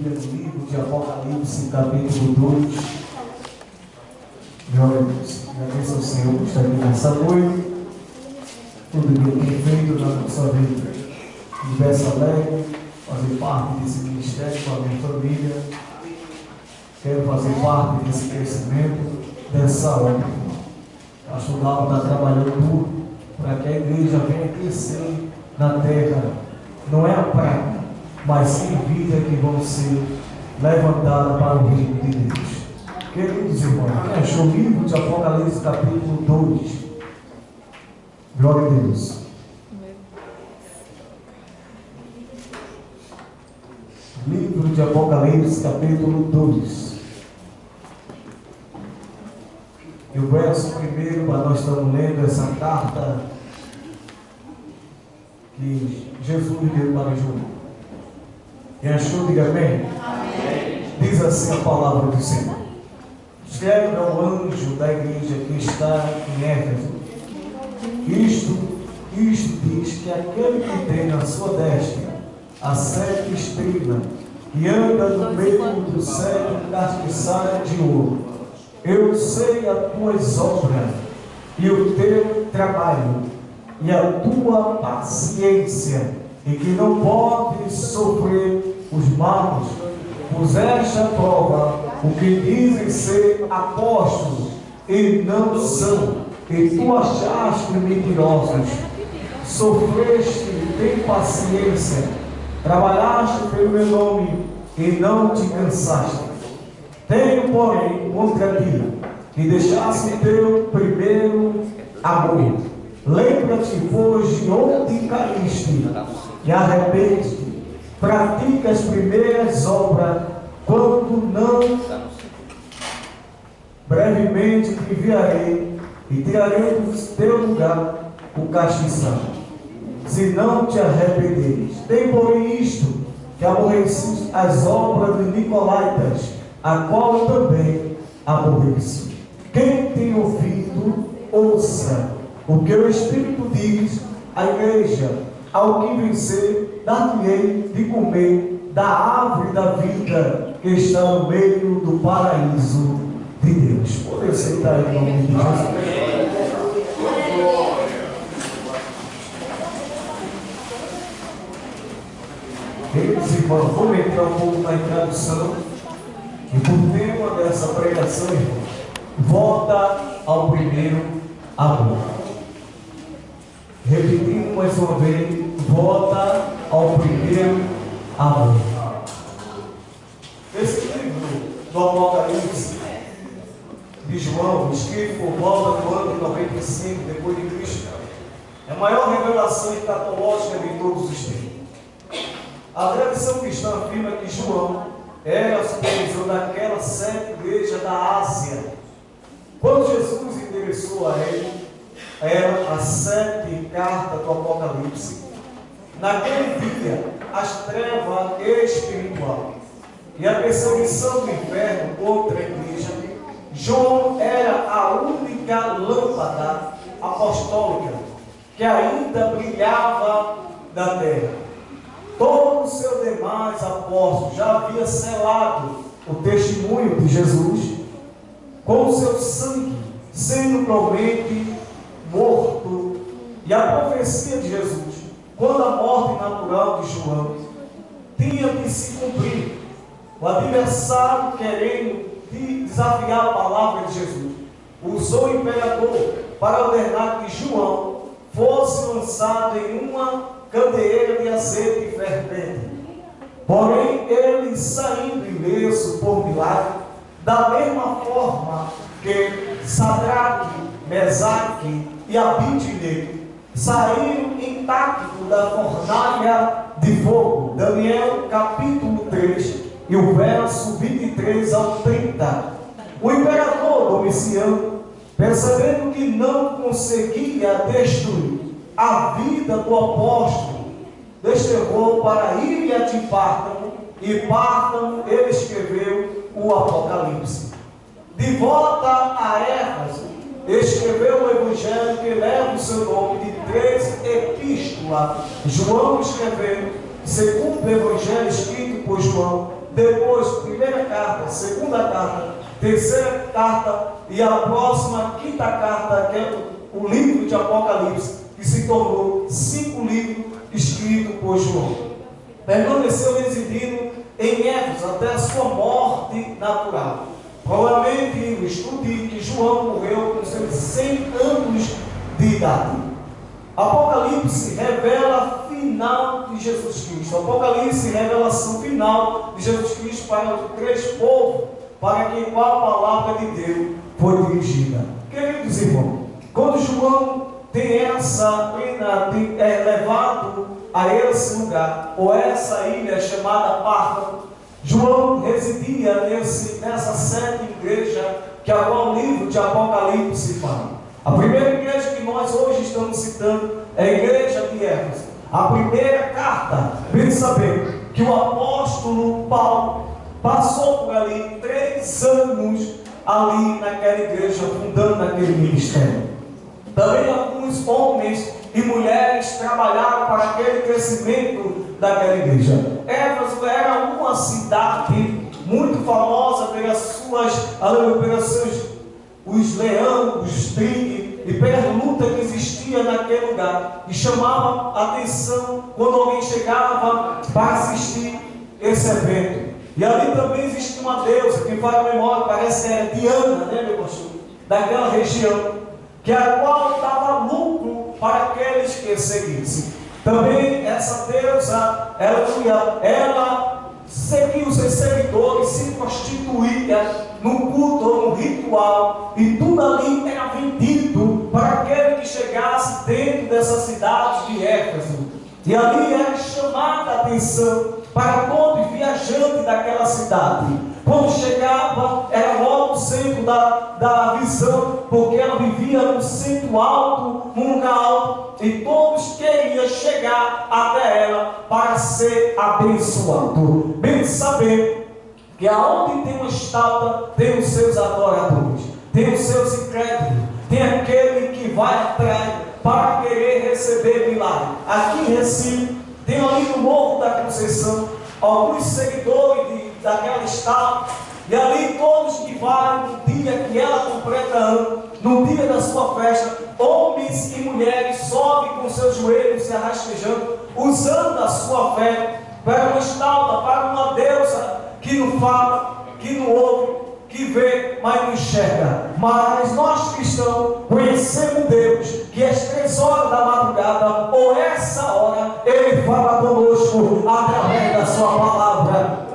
Bíblia no livro de Apocalipse, capítulo 2. Glória a Deus. Agradeço ao Senhor por estar aqui nessa noite. Tudo que Ele tem feito na nossa vida. Me peço alegre, fazer parte desse ministério com a minha família. Quero fazer parte desse crescimento, dessa obra. A Chudal está trabalhando duro para que a igreja venha crescer na terra. Não é a praga, mas sim vidas que vão ser levantadas para o reino de Deus. Queridos irmãos, quem achou o livro de Apocalipse, capítulo 2? Glória a Deus. Livro de Apocalipse, capítulo 2. E o verso primeiro, para nós estamos lendo essa carta que Jesus deu para João. Quem achou, diga amém. Amém. Diz assim a palavra do Senhor. Escreve ao anjo da igreja que está em Éfeso. Isto diz que aquele que tem na sua destra as 7 estrelas e anda no meio do 7 castiçais de ouro. Eu sei as tuas obras e o teu trabalho e a tua paciência, e que não podes sofrer os maus. Puseste à prova o que dizem ser apóstolos e não são, e tu achaste mentirosos. Sofreste, tem paciência, trabalhaste pelo meu nome e não te cansaste. Tenho, porém, contra ti, que deixaste teu primeiro amor. Lembra-te, pois, de onde caíste, e arrepende-te. Pratica as primeiras obras, quando não, brevemente te enviarei, e tirarei do teu lugar o castiçal, se não te arrependeres. Tem, porém, isto, que aborreci as obras de Nicolaítas, a qual também aborreci. Quem tem ouvido, ouça o que o Espírito diz à igreja. Ao que vencer, dar-lhe-ei de comer da árvore da vida que está no meio do paraíso de Deus. Podem sentar em nome de Jesus. Queridos irmãos, vamos entrar um pouco na introdução. E por tema dessa pregação, irmão, volta ao primeiro amor. Repetindo mais uma vez, volta ao primeiro amor. Esse livro do Apocalipse de João, escrito por volta do ano 95 depois de Cristo, é a maior revelação escatológica de todos os tempos. A tradição cristã afirma que João era o supervisor daquelas 7 igrejas da Ásia. Quando Jesus endereçou a ele, eram as 7 cartas do Apocalipse. Naquele dia, as trevas espirituais e a perseguição do inferno contra a igreja, João era a única lâmpada apostólica que ainda brilhava da terra. Todos os seus demais apóstolos já haviam selado o testemunho de Jesus com o seu sangue, sendo provavelmente morto. E a profecia de Jesus, quando a morte natural de João tinha que se cumprir, o adversário, querendo desafiar a palavra de Jesus, usou o imperador para ordenar que João fosse lançado em uma candeeira de azeite fervente. Porém, ele, saindo ileso por milagre, da mesma forma que Sadraque, Mesaque e Abidnego saíram intactos da fornalha de fogo. Daniel capítulo 3 e o verso 23 ao 30. O imperador Domiciano, percebendo que não conseguia destruir a vida do apóstolo, desterrou para Ilha de Pártamo, e Pártamo ele escreveu o Apocalipse. De volta a Éfeso, escreveu o Evangelho que leva o seu nome de 3 epístolas. João escreveu, segundo o Evangelho escrito por João, depois, primeira carta, segunda carta, terceira carta e a próxima, quinta carta, que é o livro de Apocalipse, que se tornou 5 livros escritos por João. Permaneceu residindo em Éfeso até a sua morte natural. Provavelmente eu estudei que João morreu com seus 100 anos de idade. Apocalipse revela final de Jesus Cristo. Apocalipse, revelação final de Jesus Cristo para os 3 povos, para quem qual a palavra de Deus foi dirigida. Queridos irmãos, quando João tem é levado a esse lugar, ou essa ilha chamada Pártamo, João residia nessa 7ª igreja, que é o livro de Apocalipse fala. A primeira igreja que nós hoje estamos citando é a igreja de Éfeso. A primeira carta, bem saber que o apóstolo Paulo passou por ali 3 anos ali naquela igreja, fundando aquele ministério. Também alguns homens e mulheres trabalharam para aquele crescimento daquela igreja. Éfeso era uma cidade muito famosa pelos seus os leões, os tigres e pela luta que existia naquele lugar, e chamava a atenção quando alguém chegava para assistir esse evento. E ali também existia uma deusa, quem faz a memória parece que era Diana, né, meu pastor? Daquela região, que a qual dava lucro para aqueles que seguissem. Também essa deusa, ela seguia os seus seguidores, se prostituía no culto ou no ritual, e tudo ali era vendido para aquele que chegasse dentro dessa cidade de Éfeso. E ali era chamada a atenção para todo viajante daquela cidade. Quando chegava, era logo o centro da visão, porque ela vivia num centro alto, num lugar alto, e todos queriam chegar até ela para ser abençoado. Bem saber que aonde tem uma estátua, tem os seus adoradores, tem os seus incrédulos, tem aquele que vai atrás para querer receber milagre. Aqui em Recife, tem ali no Morro da Conceição alguns seguidores daquela estátua, e ali todos que vai no dia que ela completa ano, no dia da sua festa, homens e mulheres sobem com seus joelhos se arrastejando, usando a sua fé para uma estátua, para uma deusa que não fala, que não ouve, que vê, mas não enxerga. Mas nós cristãos conhecemos Deus, que às 3 horas da madrugada, ou essa hora, Ele fala conosco através da sua palavra.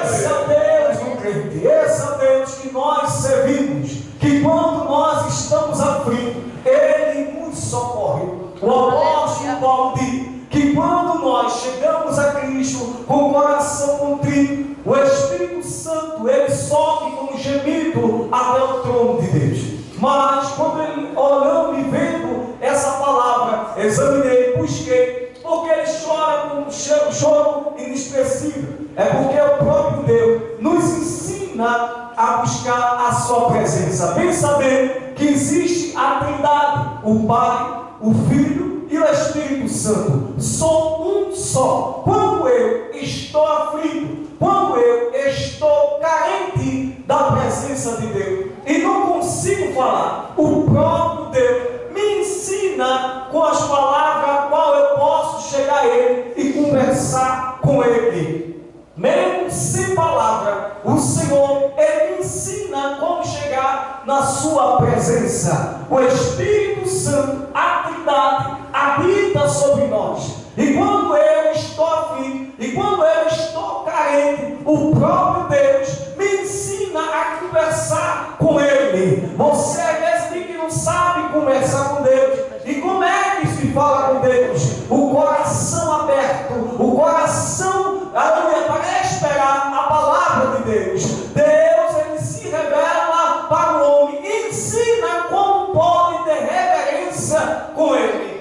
Esse é Deus do crente, esse é Deus que nós servimos, que quando nós estamos aflitos, Ele nos socorre. O apóstolo Paulo diz que quando nós chegamos a Cristo com o coração contrito, o Espírito Santo, Ele sobe com um gemido até o trono de Deus. Mas quando ele olhando e vendo essa palavra, examinei, busquei, porque ele chora com um choro inexpressível. É porque o próprio Deus nos ensina a buscar a sua presença. Bem saber que existe a Trindade, o Pai, o Filho e o Espírito Santo. São um só. Quando eu estou aflito, quando eu estou carente da presença de Deus e não consigo falar, o próprio Deus me ensina com as palavras a qual eu posso chegar a Ele e conversar com Ele. Mesmo sem palavra, o Senhor, Ele me ensina como chegar na sua presença. O Espírito Santo, a Trindade, habita sobre nós. E quando eu estou aflito, e quando eu estou carente, o próprio Deus me ensina a conversar com Ele. Você às vezes diz que não sabe conversar com Deus. E como é que se fala com Deus? O coração aberto, o coração, aleluia, para esperar a palavra de Deus. Deus, Ele se revela para o homem e ensina como pode ter reverência com Ele.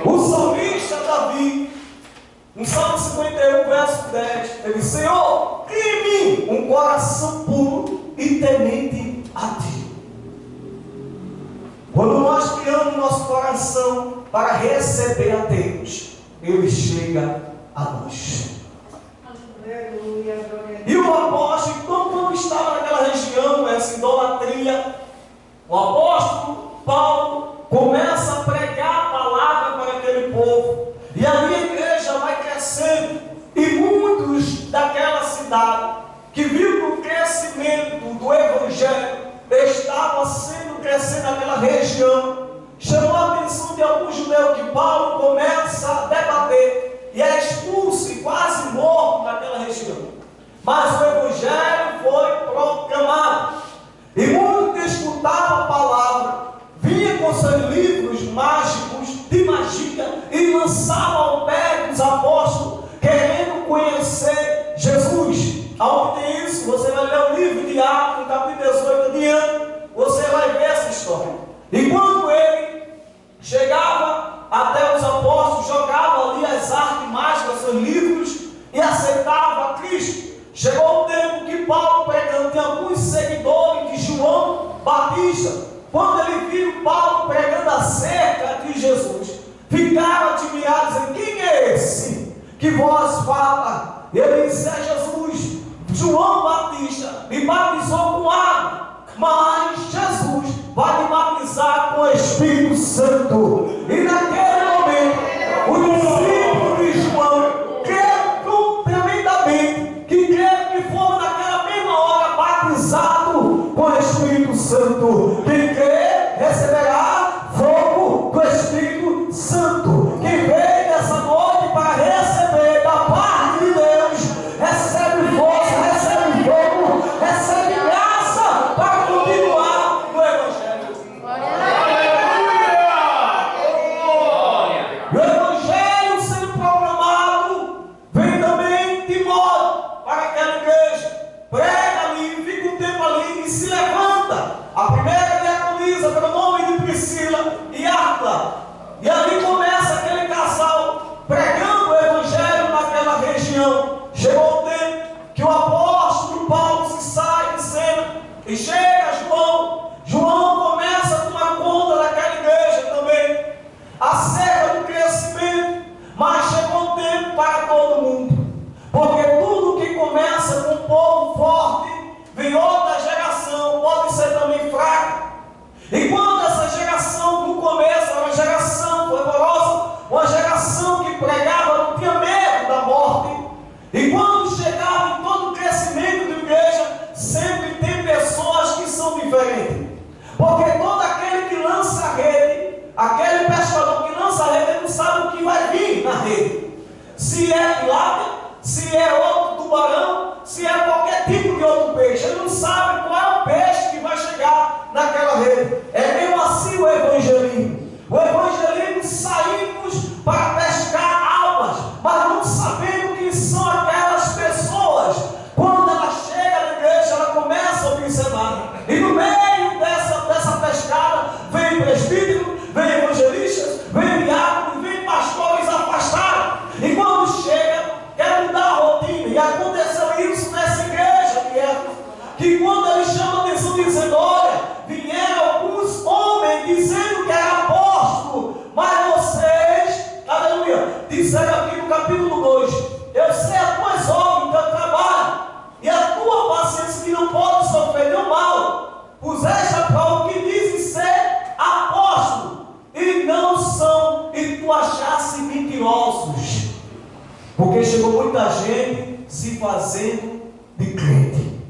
O salmista Davi, no Salmo 51, verso 10, ele diz: Senhor, cria em mim um coração puro e temente a Ti. Quando nós criamos nosso coração para receber a Deus, ele chega a nós. E o apóstolo, então, quando estava naquela região, essa idolatria, o apóstolo Paulo começa a pregar a palavra para aquele povo. E ali a igreja vai crescendo. E muitos daquela cidade, que viu o crescimento do evangelho, estava crescendo naquela região, chamou a atenção de alguns judeus que Paulo começa a debater e é expulso e quase morto naquela região. Mas o evangelho foi proclamado e muitos que escutavam a palavra vinham com seus livros mágicos de magia e lançavam ao pé dos apóstolos, querendo conhecer Jesus. Ao que tem isso, você vai ler o livro de Atos, capítulo 18 adiante, você vai ver essa história. E quando ele chegava até os apóstolos, jogava ali as artes mágicas, seus livros, e aceitava a Cristo. Chegou o tempo que Paulo, pregando, tem alguns seguidores de João Batista, quando ele viu Paulo pregando acerca de Jesus, ficaram admirados, dizendo: quem é esse que vós fala? Ele disse: é Jesus. João Batista me batizou com água, mas Jesus vai me batizar com o Espírito Santo. E naquele momento, o discípulo de João creram tremendamente, que creram que foram naquela mesma hora batizado com o Espírito Santo. Quem crê receberá fogo do Espírito Santo. Quem veio nessa noite para receber da parte de Deus, recebe força, recebe fogo, recebe graça para continuar no Evangelho. O Evangelho sendo proclamado, vem também Timóteo para aquela igreja, prega ali, fica um tempo ali e se levanta. A primeira diaconisa, pelo nome de Priscila e Áquila, e ali começa aquele casal pregando o Evangelho naquela região. Chegou o tempo que o apóstolo Paulo se sai de cena e chega João. João começa a tomar conta daquela igreja também, acerca do crescimento. Mas chegou o tempo para todo mundo, porque tudo que começa com um povo forte, vem outra geração, pode ser também fraca. E quando essa geração no começo era uma geração fervorosa, uma geração que pregava, não tinha medo da morte. E quando chegava em todo o crescimento da igreja, sempre tem pessoas que são diferentes. Porque todo aquele que lança a rede, aquele pescador que lança a rede, ele não sabe o que vai vir na rede. Se é tilapia, se é outro tubarão, se é qualquer tipo de outro peixe. Ele não sabe qual é o peixe que vai chegar naquela rede. É mesmo assim o evangelismo. O evangelismo, saímos para pescar almas, mas não sabemos quem são aquelas pessoas. Quando ela chega na igreja, ela começa a observar. E no meio dessa pescada, vem presbítero, vem evangelistas, vem diáconos, vem pastores afastados. E quando chega, quer mudar a rotina. E aconteceu isso nessa igreja, que quando ele chama a atenção dizendo: olha, vieram alguns homens dizendo que era apóstolo, mas vocês, aleluia, disseram aqui no capítulo 2: eu sei as tuas obras, o teu trabalho, e a tua paciência, que não pode sofrer nenhum mal. Puseste a prova que dizem ser apóstolo, e não são, e tu achaste mentirosos. Porque chegou muita gente se fazendo de crente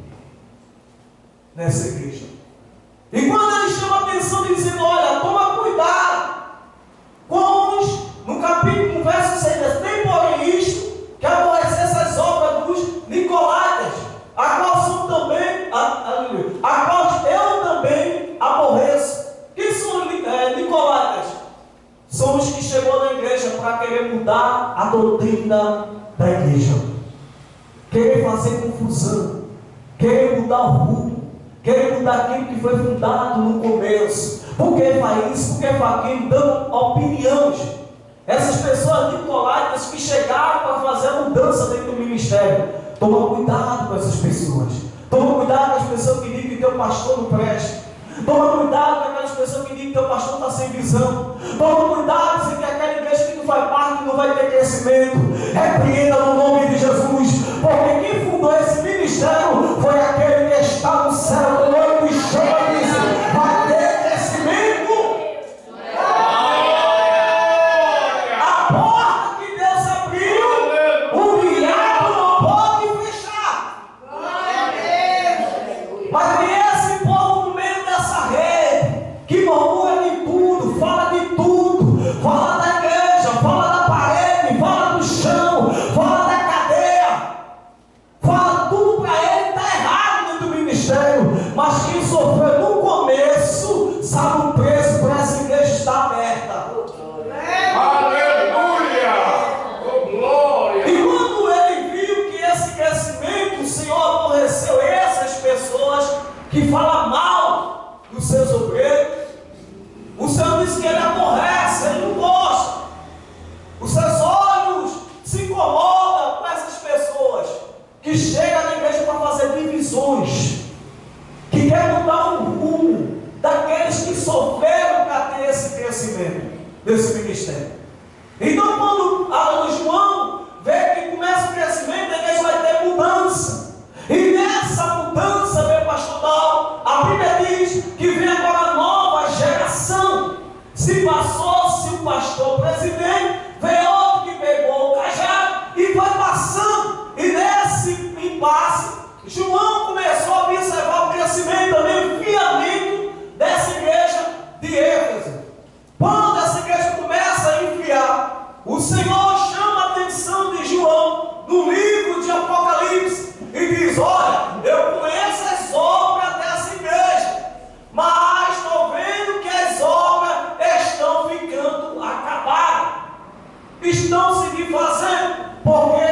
nessa igreja. E quando ele chama a atenção dizendo: olha, toma cuidado com os, no capítulo, no verso 6, tem porém isto, que aborrecer essas obras dos nicolaítas, a qual são também, a qual eu também aborreço. Que são nicolaítas? São os que chegou na igreja para querer mudar a doutrina da igreja, querer fazer confusão, querer mudar o rumo, querer mudar aquilo que foi fundado no começo. Por que faz isso? Por que faz aquilo? Dando opiniões. Essas pessoas nicolaítas que chegaram para fazer a mudança dentro do ministério. Toma cuidado com essas pessoas. Toma cuidado com as pessoas que dizem que teu pastor não presta. Toma cuidado com aquelas pessoas que dizem que teu pastor está sem visão. Toma cuidado se que aquela igreja que tu faz parte não vai vai ter crescimento. Repreenda no nome de Jesus, porque quem fundou esse ministério foi aquele que está no céu do olho e chama e diz: vai ter crescimento. A porta que Deus abriu, o diabo não pode fechar. Mas tem esse povo no meio dessa rede que murmura de tudo, fala de tudo, fala da igreja, fala da parede, fala do chão, fala da cadeia, fala tudo para ele, está errado dentro do ministério. Mas quem sofreu no começo sabe o preço para essa igreja estar aberta. Aleluia! Oh, glória! E quando ele viu que esse crescimento, o Senhor aborreceu essas pessoas que falam mal dos seus obreiros. O Senhor disse que ele aborrece, ele não gosta. Os seus olhos se incomodam com essas pessoas que chegam na igreja para fazer divisões, que querem mudar o rumo daqueles que sofreram para ter esse crescimento desse ministério. Então, quando João vê que começa o crescimento, a igreja vai ter mudança. E nessa mudança, meu pastor Dal, a Bíblia diz que vem agora a nova geração. Se passou-se o pastor presidente, veio outro que pegou o cajado e foi passando. E nesse impasse, João começou a observar o crescimento também, o fiamento dessa igreja de Éfeso. Quando essa igreja começa a enfiar, o Senhor chama a atenção de João no livro de Apocalipse e diz: olha, eu conheço as obras dessa igreja, mas estou vendo que as obras estão ficando acabadas, estão se desfazendo, porque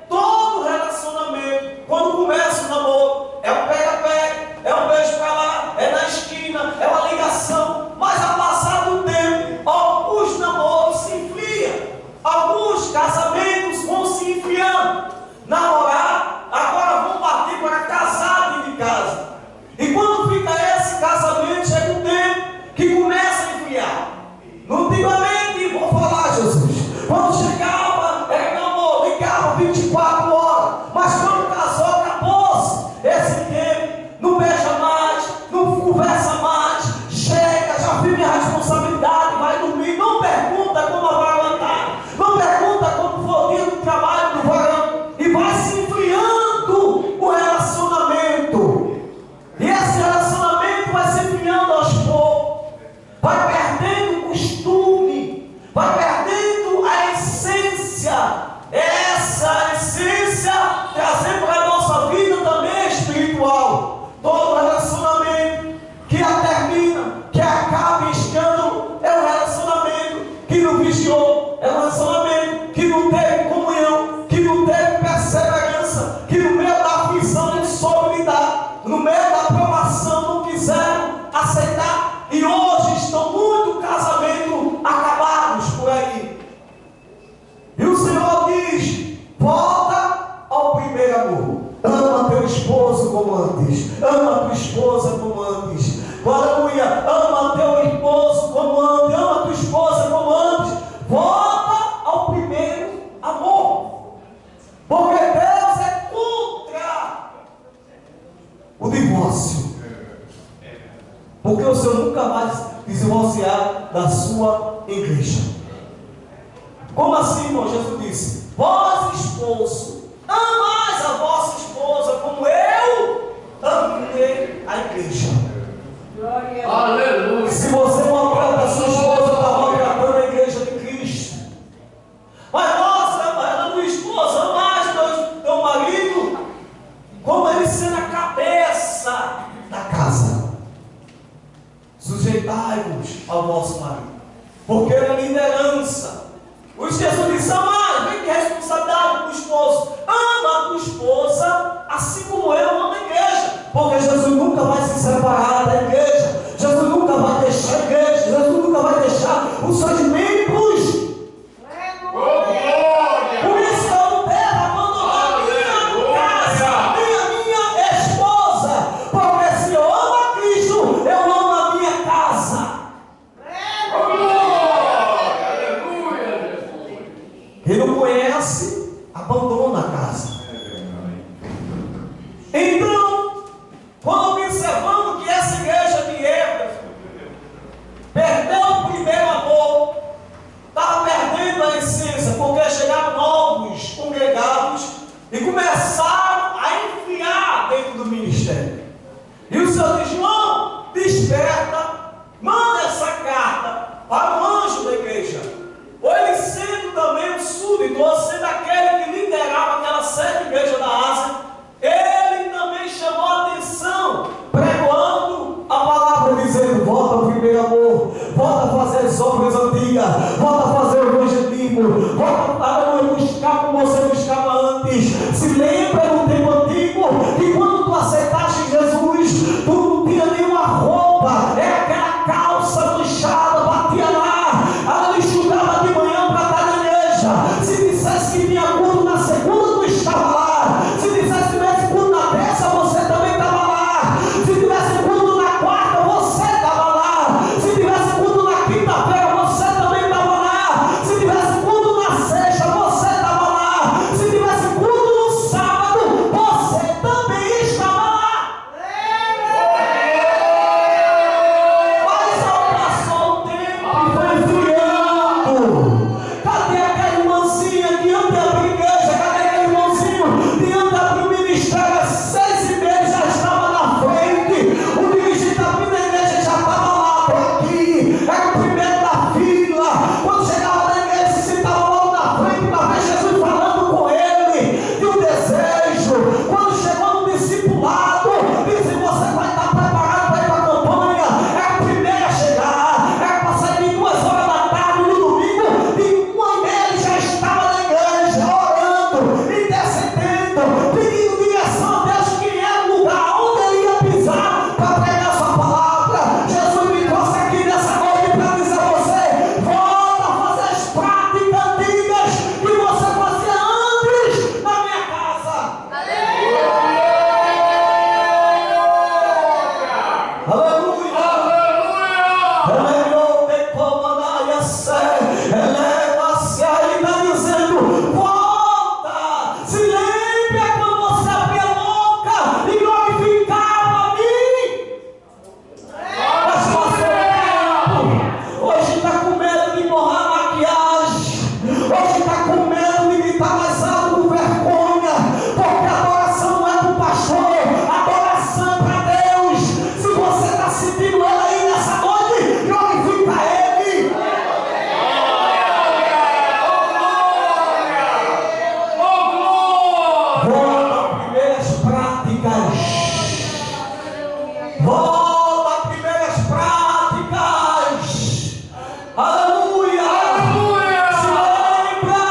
todo relacionamento, quando começa o namoro, é um pega-pega, é um beijo para lá, é na esquina, é uma ligação, mas ao passar do tempo, alguns namoros se enfriam, alguns casamentos vão se enfriando. Namorar, agora vão partir para casar dentro de casa. E quando fica esse casamento, chega um tempo que começa a enfriar. Antigamente, vou falar, Jesus, quando chegava, era namoro, ligava 24 horas, mas quando casou, acabou-se esse tempo, não beija mais, não conversa mais, chega, já vive a responsabilidade, vai dormir, não pergunta como vai levantar, não pergunta como foi o dia do trabalho do varão, e vai se enfriando o relacionamento. E esse relacionamento vai se enfriando aos poucos, vai perdendo o costume, vai perdendo a essência. Essa essência trazer para a nossa vida também é espiritual. Todo relacionamento que a termina, que acaba em escândalo, é um relacionamento que não vigiou, é um relacionamento que não teve comunhão, que não teve perseverança, que no meio da aflição não soube lidar, no meio da provação não quiseram aceitar, e hoje estão muitos casamentos acabados por aí. E o Senhor diz: volta ao primeiro amor. Ama teu esposo como antes. Ama tua esposa como antes. Aleluia. Ama teu esposo como antes. Ama tua esposa como antes. Volta ao primeiro amor. Porque Deus é contra o divórcio. Porque o Senhor nunca vai divorciar da sua igreja. Como assim, irmão? Jesus disse: vós, esposo, amais a vossa esposa como eu amei a igreja. Aleluia! Se você maltrata a sua esposa, está maltratando a igreja de Cristo. Mas nossa, tua esposa, amais teu marido como ele sendo a cabeça da casa. Sujeitai-vos ao vosso marido, porque ele é liderança. O Jesus disse: amar, vem que responsabilidade com o esposo. Ama a tua esposa assim como eu amo a igreja. Porque Jesus nunca vai se separar da igreja. Jesus nunca vai deixar a igreja. Jesus nunca vai deixar os seus membros. Por isso que eu não devo abandonar a minha casa, nem a minha esposa. Porque se eu amo a Cristo, eu amo a minha casa. E não conhece, abandona a casa. Então, quando observando que essa igreja de Éfeso perdeu o primeiro amor, estava perdendo a essência, porque chegaram novos congregados e começaram a enfiar dentro do ministério. E o Senhor diz: João, desperta, manda essa carta para o anjo da igreja. Ou ele sendo também um súdito, ou sendo aquele que liderava aquela sede igreja da Ásia, ele também chamou a atenção, pregoando a palavra, dizendo: volta ao primeiro amor, volta a fazer as obras antigas, volta a fazer o evangelismo, volta a buscar como você buscava antes. Se lembra do tempo antigo, que quando tu aceitaste Jesus, tu não tinha nenhuma roupa, é aquela calça manchada, batia lá, ela enxugava de manhã para estar na igreja. Se dissesse que tinha culto na segunda, tu estava lá. Se dissesse que tivesse culto na terça, você também estava lá. Se tivesse culto na quarta, você estava lá. Se tivesse culto na quinta-feira, você também estava lá. Se tivesse culto na sexta, você estava lá. Se tivesse culto no sábado, você também estava lá. Mas ao passar o tempo e foi esfriando. Cadê aquela irmãzinha que anda para a igreja? Cadê aquele irmãozinho que anda para o ministério? Às 6h30 já estava na frente. O dirigente da vida da igreja já estava lá por aqui. Era o primeiro da fila. Quando chegava na igreja, se sentava logo na frente para ver Jesus falando com ele. E o desejo, quando chegou no discipulado, disse: você vai estar preparado para ir para a campanha. Era o primeiro a chegar. Era para sair de 2h da tarde no domingo. E 1h30 ele já estava na igreja, orando, intercedendo, pedindo direção a Deus, que era o lugar onde ele ia pisar para pregar sua palavra. Jesus me trouxe aqui nessa noite para dizer a você: volta a fazer as práticas antigas que você fazia antes na minha casa. Aleluia! Eleva-se, aí está dizendo: volta, se lembra quando você abria a boca e glorificava a mim. Mas passou o tempo, hoje está com medo de borrar a maquiagem, hoje está com medo de gritar mais alto com vergonha, porque a adoração não é para o pastor, a adoração é para Deus. Se você está sentindo ele aí nessa noite, glorifica ele. Volta às primeiras práticas. Volta às primeiras práticas. Aleluia! Se lembra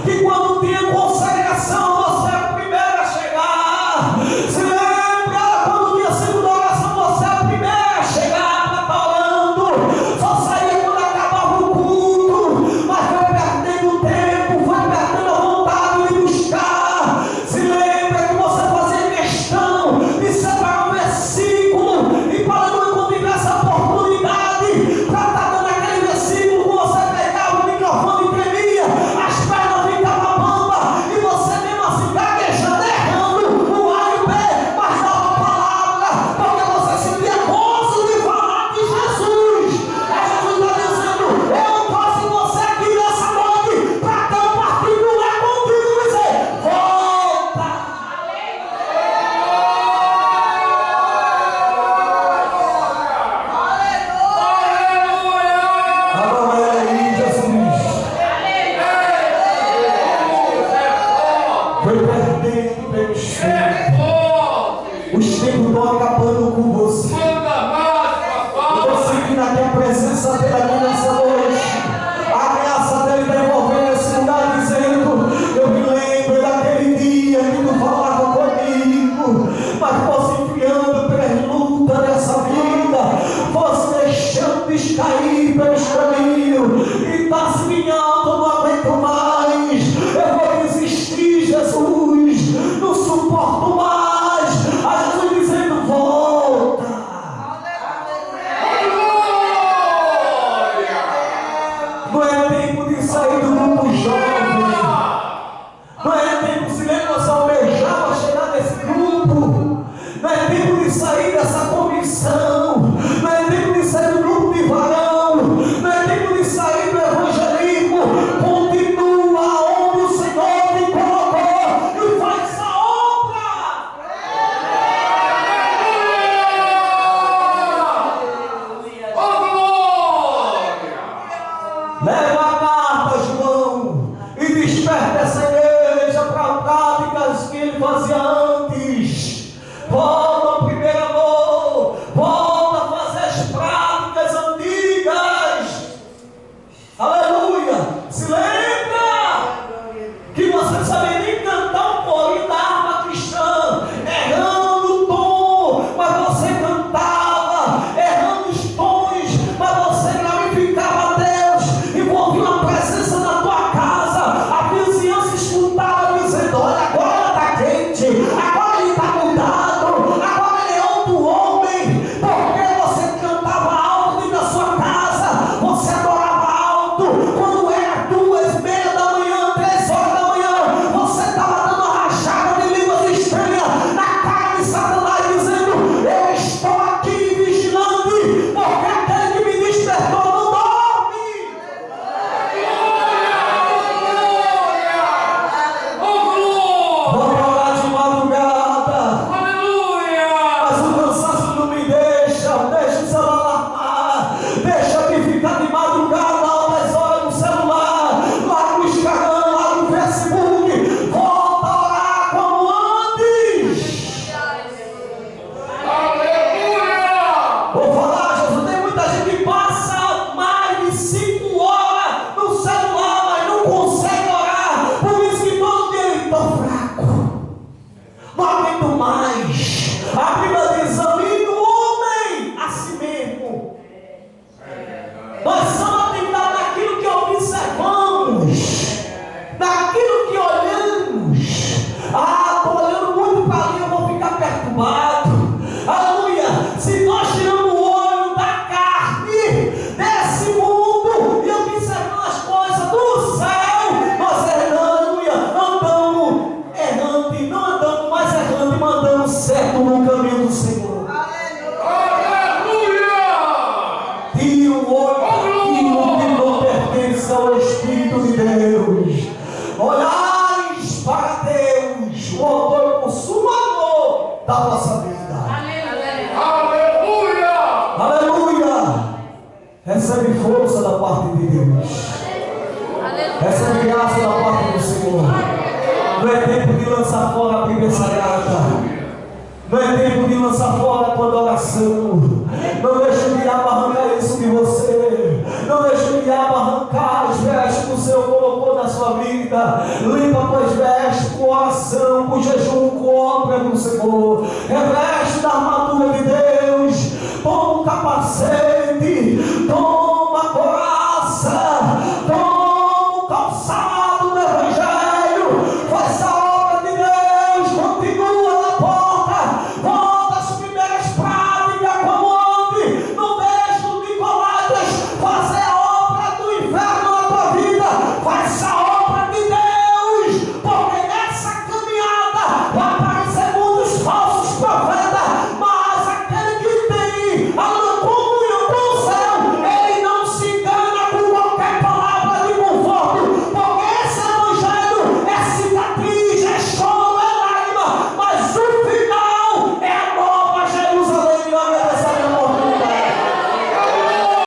que quando tinha consagração, você é o primeiro a chegar. Se lembra quando tinha segunda oração, você é o primeiro a chegar para estar orando. Só saía quando acabava o culto, mas foi perdendo tempo, foi perdendo a vontade de buscar. Se lembra que você fazia questão de separar um versículo e para quando tivesse a oportunidade para estar dando aquele versículo, você pegava o microfone e tremia, as pernas ficavam bamba e você mesmo assim gaguejando, errando o A e o B, mas dava a palavra, porque você sentia gozo de falar de Jesus. Jesus está dizendo: eu trouxe você aqui nessa noite para ter um particular contigo e dizer: volta. Agora aí, Jesus foi perdendo pelos tempos. Os tempos estão acabando com você. Eu estou sentindo aqui a presença dele aqui nessa noite. A graça dele está envolvendo esse lugar, dizendo: eu me lembro daquele dia que tu falava comigo, mas fosse enfiando pelas lutas dessa vida, fosse deixando descair pelos caminhos, e está se vinhando, não aguento mais, eu vou desistir, Jesus, não suporto mais. A Jesus dizendo: volta. da vossa vida. Aleluia! Aleluia! Recebe força da parte de Deus. Recebe graça da parte do Senhor. Não é tempo de lançar fora a pibeçaiada. Não é tempo de lançar fora a tua adoração. Não deixe o diabo arrancar isso de você. Não deixe o diabo arrancar as vestes que o Senhor colocou na sua vida. Limpa tuas vestes com oração, com jejum, com obra do Senhor. Reveste da armadura de Deus. Toma o capacete. Toma a coraça. Toma o calçado do Evangelho.